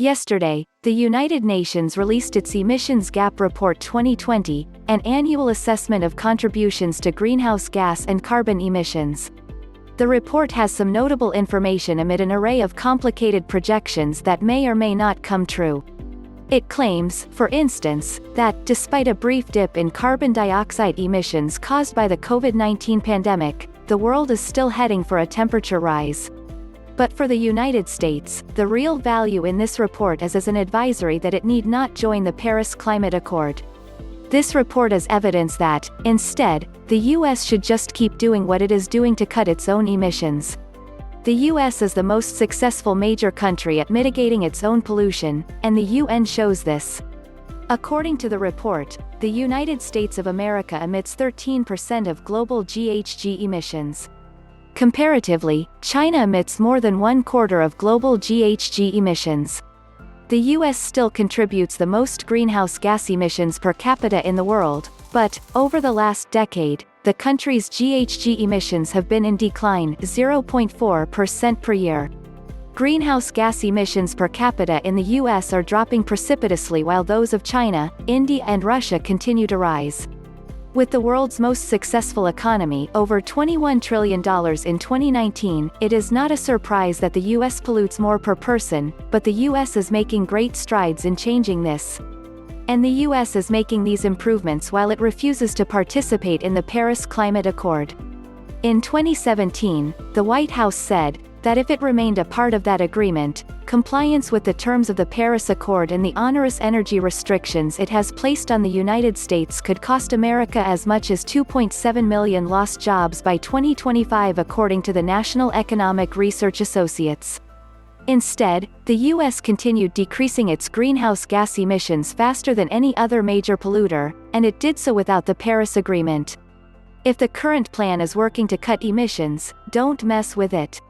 Yesterday, the United Nations released its Emissions Gap Report 2020, an annual assessment of contributions to greenhouse gas and carbon emissions. The report has some notable information amid an array of complicated projections that may or may not come true. It claims, for instance, that, despite a brief dip in carbon dioxide emissions caused by the COVID-19 pandemic, the world is still heading for a temperature rise. But for the United States, the real value in this report is as an advisory that it need not join the Paris Climate Accord. This report is evidence that, instead, the US should just keep doing what it is doing to cut its own emissions. The US is the most successful major country at mitigating its own pollution, and the UN shows this. According to the report, the United States of America emits 13% of global GHG emissions. Comparatively, China emits more than 1/4 of global GHG emissions. The US still contributes the most greenhouse gas emissions per capita in the world, but, over the last decade, the country's GHG emissions have been in decline, 0.4% per year. Greenhouse gas emissions per capita in the US are dropping precipitously while those of China, India and Russia continue to rise. With the world's most successful economy, over $21 trillion in 2019, it is not a surprise that the US pollutes more per person, but the US is making great strides in changing this. And the US is making these improvements while it refuses to participate in the Paris Climate Accord. In 2017, the White House said that if it remained a part of that agreement, compliance with the terms of the Paris Accord and the onerous energy restrictions it has placed on the United States could cost America as much as 2.7 million lost jobs by 2025 according to the National Economic Research Associates. Instead, the US continued decreasing its greenhouse gas emissions faster than any other major polluter, and it did so without the Paris Agreement. If the current plan is working to cut emissions, don't mess with it.